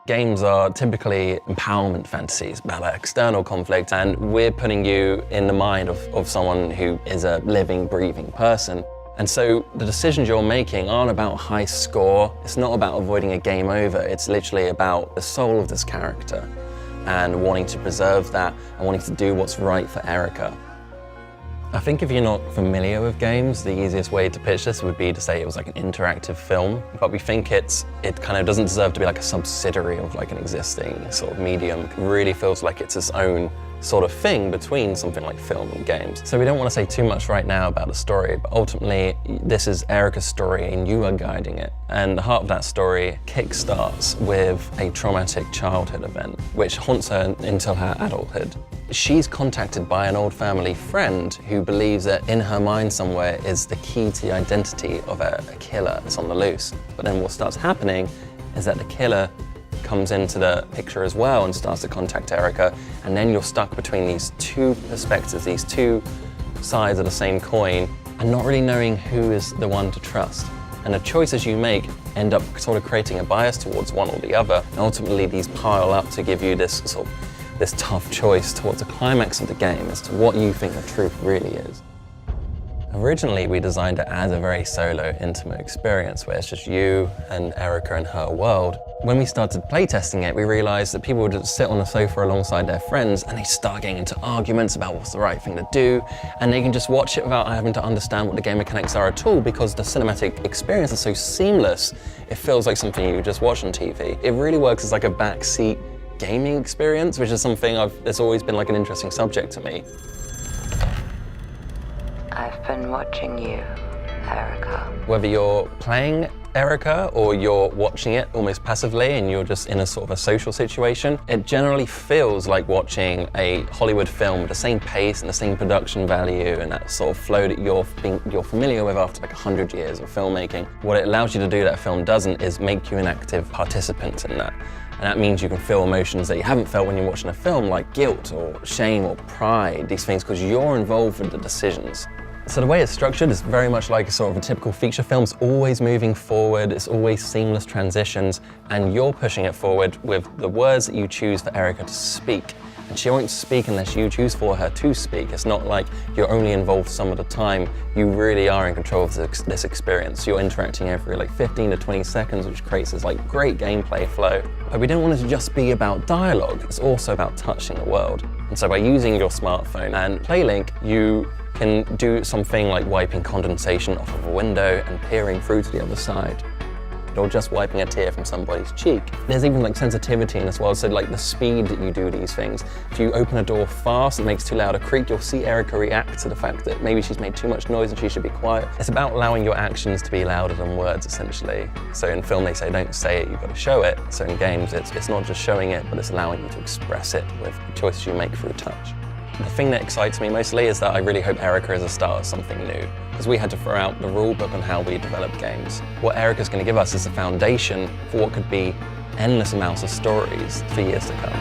Games are typically empowerment fantasies about that external conflict, and we're putting you in the mind of someone who is a living, breathing person. And so the decisions you're making aren't about high score, it's not about avoiding a game over, it's literally about the soul of this character and wanting to preserve that and wanting to do what's right for Erica. I think if you're not familiar with games, the easiest way to pitch this would be to say it was like an interactive film, but we think it kind of doesn't deserve to be like a subsidiary of like an existing sort of medium. It really feels like it's its own sort of thing between something like film and games. So we don't want to say too much right now about the story, but ultimately this is Erica's story and you are guiding it. And the heart of that story kickstarts with a traumatic childhood event, which haunts her until her adulthood. She's contacted by an old family friend who believes that in her mind somewhere is the key to the identity of a killer that's on the loose. But then what starts happening is that the killer comes into the picture as well and starts to contact Erica, and then you're stuck between these two perspectives, these two sides of the same coin, and not really knowing who is the one to trust. And the choices you make end up sort of creating a bias towards one or the other, and ultimately these pile up to give you this tough choice towards the climax of the game as to what you think the truth really is. Originally, we designed it as a very solo, intimate experience where it's just you and Erica and her world. When we started playtesting it, we realized that people would just sit on the sofa alongside their friends and they start getting into arguments about what's the right thing to do, and they can just watch it without having to understand what the game mechanics are at all because the cinematic experience is so seamless, it feels like something you just watch on TV. It really works as like a backseat gaming experience, which is something that's always been like an interesting subject to me. I've been watching you, Erica. Whether you're playing Erica or you're watching it almost passively and you're just in a sort of a social situation, it generally feels like watching a Hollywood film with the same pace and the same production value and that sort of flow that you're familiar with after like 100 years of filmmaking. What it allows you to do that film doesn't is make you an active participant in that. And that means you can feel emotions that you haven't felt when you're watching a film, like guilt or shame or pride, these things, because you're involved with the decisions. So the way it's structured is very much like a sort of a typical feature film. It's always moving forward, it's always seamless transitions, and you're pushing it forward with the words that you choose for Erica to speak. And she won't speak unless you choose for her to speak. It's not like you're only involved some of the time. You really are in control of this experience. You're interacting every like 15 to 20 seconds, which creates this like great gameplay flow. But we don't want it to just be about dialogue. It's also about touching the world. And so by using your smartphone and PlayLink, you can do something like wiping condensation off of a window and peering through to the other side, or just wiping a tear from somebody's cheek. There's even like sensitivity in this world, so like the speed that you do these things. If you open a door fast, it makes too loud a creak, you'll see Erica react to the fact that maybe she's made too much noise and she should be quiet. It's about allowing your actions to be louder than words, essentially. So in film they say don't say it, you've got to show it. So in games it's not just showing it, but it's allowing you to express it with the choices you make through touch. The thing that excites me mostly is that I really hope Erica is a start of something new, because we had to throw out the rule book on how we develop games. What Erica's going to give us is the foundation for what could be endless amounts of stories for years to come.